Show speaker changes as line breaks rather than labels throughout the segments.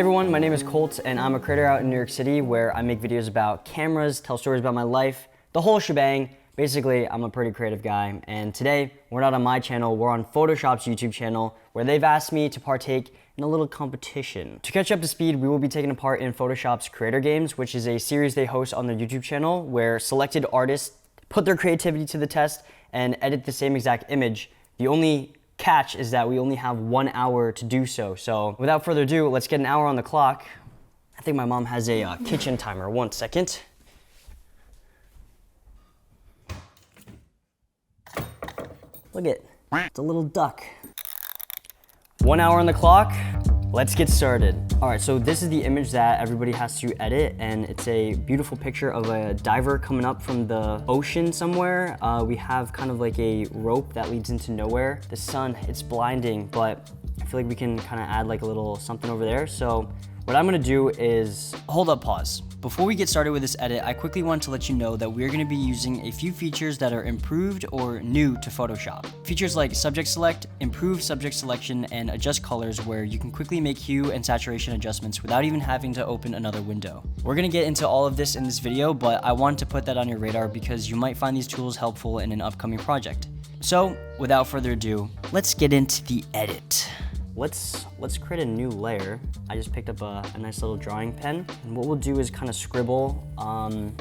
everyone, my name is Colt and I'm a creator out in New York City where I make videos about cameras, tell stories about my life, the whole shebang. Basically, I'm a pretty creative guy, and today we're not on my channel, we're on Photoshop's YouTube channel where they've asked me to partake in a little competition. To catch up to speed, we will be taking part in Photoshop's Creator Games, which is a series they host on their YouTube channel where selected artists put their creativity to the test and edit the same exact image. The only catch is that we only have 1 hour to do so. So without further ado, let's get an hour on the clock. I think my mom has a kitchen timer. 1 second. Look it, it's a little duck. 1 hour on the clock, let's get started. All right, so this is the image that everybody has to edit, and it's a beautiful picture of a diver coming up from the ocean somewhere. We have kind of like a rope that leads into nowhere. The sun, it's blinding, but I feel like we can kind of add like a little something over there. So what I'm gonna do is, hold up, pause. Before we get started with this edit, I quickly want to let you know that we're gonna be using a few features that are improved or new to Photoshop. Features like subject select, improve subject selection, and adjust colors, where you can quickly make hue and saturation adjustments without even having to open another window. We're gonna get into all of this in this video, but I wanted to put that on your radar because you might find these tools helpful in an upcoming project. So without further ado, let's get into the edit. Let's create a new layer. I just picked up a nice little drawing pen, and what we'll do is kind of scribble and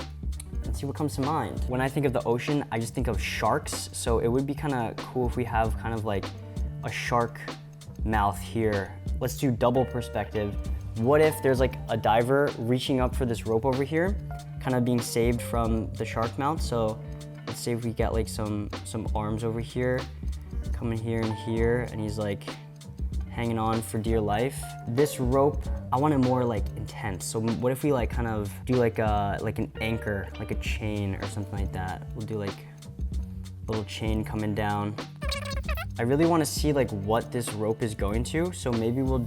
see what comes to mind. When I think of the ocean, I just think of sharks, so it would be kind of cool if we have kind of like a shark mouth here. Let's do double perspective. What if there's like a diver reaching up for this rope over here, kind of being saved from the shark mouth? So let's say if we get like some arms over here, coming here and here, and he's like hanging on for dear life. This rope, I want it more like intense. So what if we like kind of do like an anchor, like a chain or something like that? We'll do like a little chain coming down. I really want to see like what this rope is going to. So maybe we will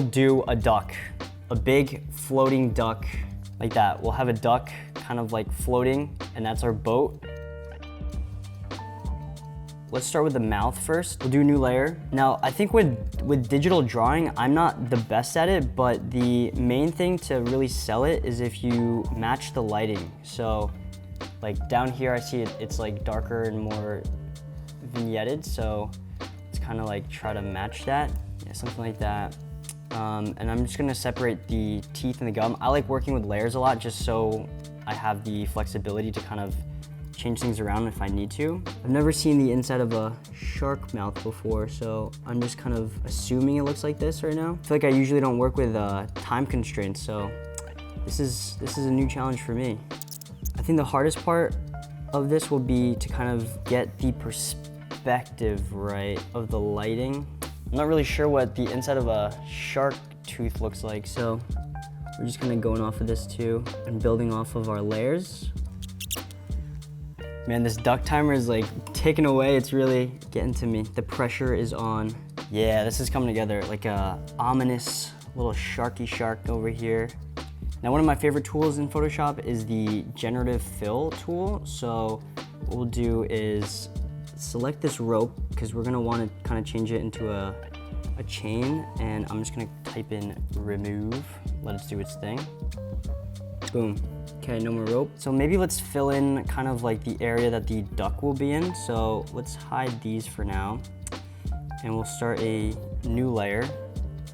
do a duck, a big floating duck like that. We'll have a duck kind of like floating, and that's our boat. Let's start with the mouth first. We'll do a new layer. Now, I think with digital drawing, I'm not the best at it, but the main thing to really sell it is if you match the lighting. So like down here, I see it's like darker and more vignetted. So it's kind of like try to match that. Yeah, something like that. And I'm just gonna separate the teeth and the gum. I like working with layers a lot just so I have the flexibility to kind of change things around if I need to. I've never seen the inside of a shark mouth before, so I'm just kind of assuming it looks like this right now. I feel like I usually don't work with time constraints, so this is a new challenge for me. I think the hardest part of this will be to kind of get the perspective right of the lighting. I'm not really sure what the inside of a shark tooth looks like, so we're just kind of going off of this too and building off of our layers. Man, this duck timer is like ticking away. It's really getting to me. The pressure is on. Yeah, this is coming together like a ominous little sharky shark over here. Now, one of my favorite tools in Photoshop is the generative fill tool. So what we'll do is select this rope because we're gonna want to kind of change it into a chain, and I'm just gonna type in remove, let it do its thing. Boom. Okay, no more rope. So maybe let's fill in kind of like the area that the duck will be in. So let's hide these for now. And we'll start a new layer.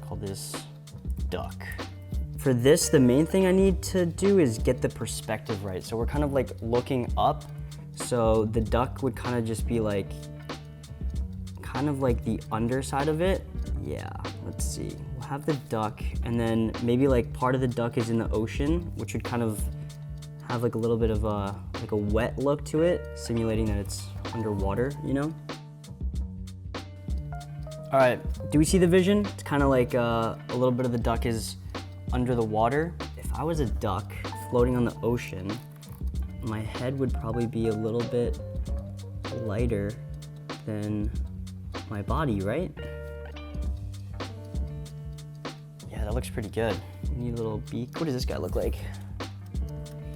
Call this duck. For this, the main thing I need to do is get the perspective right. So we're kind of like looking up. So the duck would kind of just be like, kind of like the underside of it. Yeah, let's see. We'll have the duck, and then maybe like part of the duck is in the ocean, which would kind of have like a little bit of like a wet look to it, simulating that it's underwater, you know? All right, do we see the vision? It's kind of like a little bit of the duck is under the water. If I was a duck floating on the ocean, my head would probably be a little bit lighter than my body, right? Yeah, that looks pretty good. We need a little beak. What does this guy look like?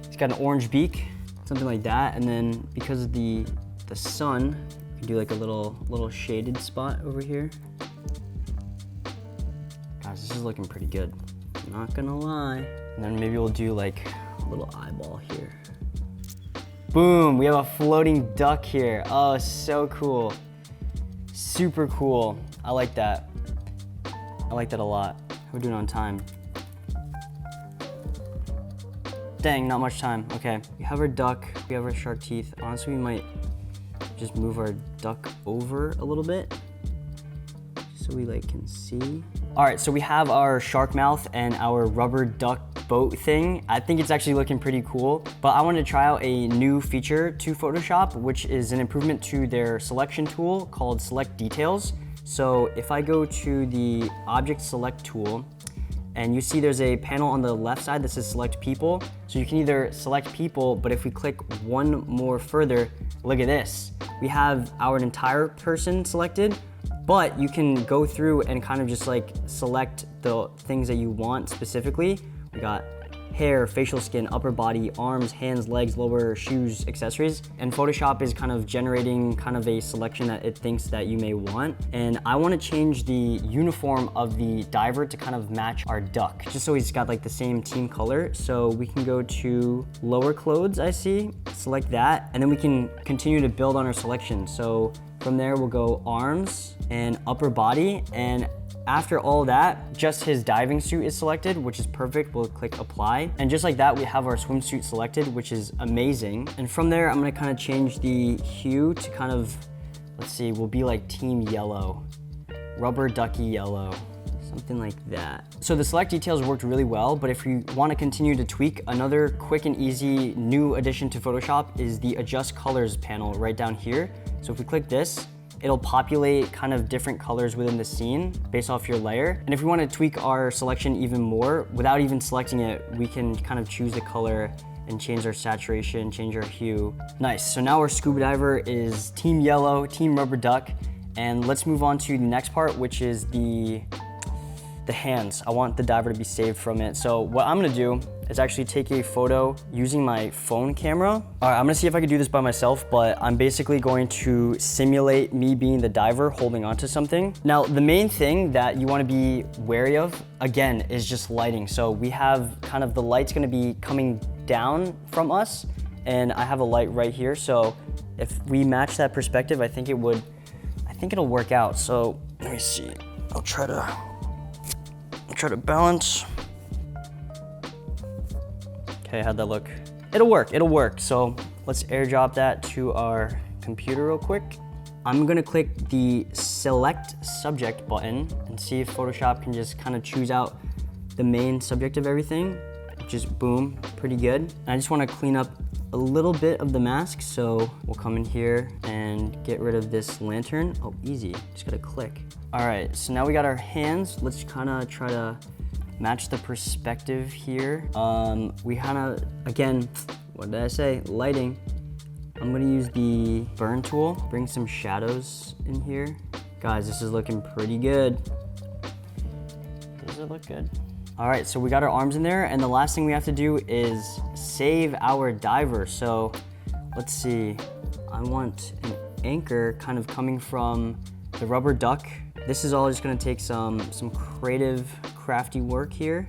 He's got an orange beak, something like that. And then because of the sun, we can do like a little shaded spot over here. is looking pretty good. Not gonna lie. And then maybe we'll do like a little eyeball here. Boom, we have a floating duck here. Oh, so cool. Super cool. I like that. I like that a lot. We're doing on time. Dang, not much time. Okay, we have our duck, we have our shark teeth. Honestly, we might just move our duck over a little bit so we like can see. All right, so we have our shark mouth and our rubber duck boat thing. I think it's actually looking pretty cool, but I wanted to try out a new feature to Photoshop, which is an improvement to their selection tool called Select Details. So if I go to the Object Select tool, and you see there's a panel on the left side that says Select People. So you can either select people, but if we click one more further, look at this. We have our entire person selected, but you can go through and kind of just like select the things that you want specifically. We got hair, facial skin, upper body, arms, hands, legs, lower, shoes, accessories. And Photoshop is kind of generating kind of a selection that it thinks that you may want. And I want to change the uniform of the diver to kind of match our duck, just so he's got like the same team color. So we can go to lower clothes, I see, select that, and then we can continue to build on our selection. So from there, we'll go arms and upper body, and after all that, just his diving suit is selected, which is perfect. We'll click apply. And just like that, we have our swimsuit selected, which is amazing. And from there, I'm gonna kind of change the hue to kind of, let's see, we'll be like team yellow, rubber ducky yellow, something like that. So the select details worked really well, but if you want to continue to tweak, another quick and easy new addition to Photoshop is the adjust colors panel right down here. So if we click this, it'll populate kind of different colors within the scene based off your layer. And if we want to tweak our selection even more, without even selecting it, we can kind of choose the color and change our saturation, change our hue. Nice, so now our scuba diver is team yellow, team rubber duck. And let's move on to the next part, which is the hands. I want the diver to be saved from it. So what I'm gonna do is actually take a photo using my phone camera. All right, I'm gonna see if I can do this by myself, but I'm basically going to simulate me being the diver holding onto something. Now, the main thing that you wanna be wary of, again, is just lighting. So we have kind of the light's gonna be coming down from us, and I have a light right here. So if we match that perspective, I think it'll work out. So let me see, I'll try to balance. Okay, how'd that look? It'll work. So let's airdrop that to our computer real quick. I'm gonna click the select subject button and see if Photoshop can just kind of choose out the main subject of everything, which is boom, pretty good. And I just wanna clean up a little bit of the mask. So we'll come in here and get rid of this lantern. Oh, easy, just gotta click. All right, so now we got our hands. Let's kind of try to match the perspective here. We kind of, again, what did I say? Lighting. I'm gonna use the burn tool, bring some shadows in here. Guys, this is looking pretty good. Does it look good? All right, so we got our arms in there, and the last thing we have to do is save our diver. So let's see, I want an anchor kind of coming from the rubber duck. This is all just gonna take some creative, crafty work here.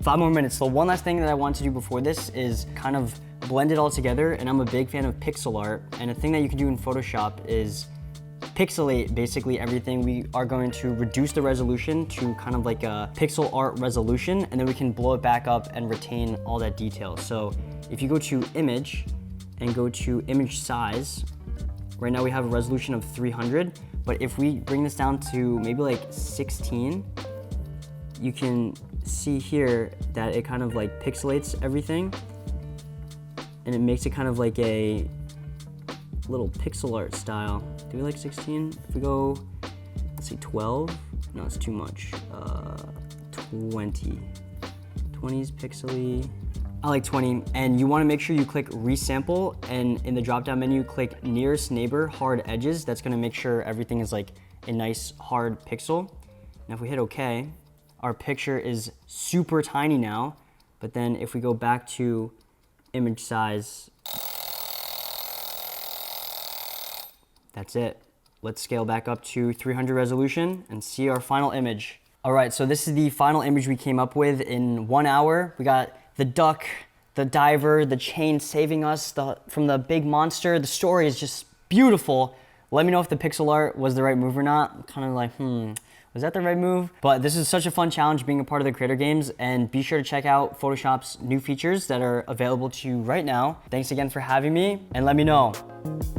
Five more minutes. So one last thing that I want to do before this is kind of blend it all together, and I'm a big fan of pixel art. And a thing that you can do in Photoshop is pixelate basically everything. We are going to reduce the resolution to kind of like a pixel art resolution, and then we can blow it back up and retain all that detail. So if you go to image and go to image size, right now we have a resolution of 300, but if we bring this down to maybe like 16, you can see here that it kind of like pixelates everything, and it makes it kind of like a little pixel art style. Do we like 16? If we go, let's see, 12? No, it's too much. 20. 20's pixely. I like 20, and you wanna make sure you click resample, and in the drop-down menu, click nearest neighbor, hard edges. That's gonna make sure everything is like a nice hard pixel. Now if we hit okay, our picture is super tiny now, but then if we go back to image size, that's it. Let's scale back up to 300 resolution and see our final image. All right, so this is the final image we came up with in 1 hour. We got the duck, the diver, the chain saving us from the big monster. The story is just beautiful. Let me know if the pixel art was the right move or not. I'm kind of like, was that the right move? But this is such a fun challenge being a part of the Creator Games, and be sure to check out Photoshop's new features that are available to you right now. Thanks again for having me, and let me know,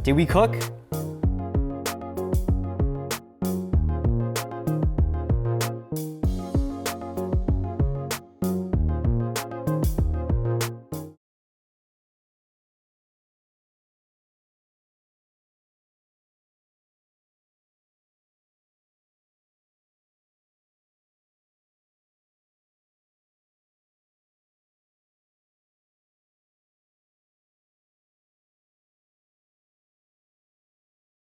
did we cook?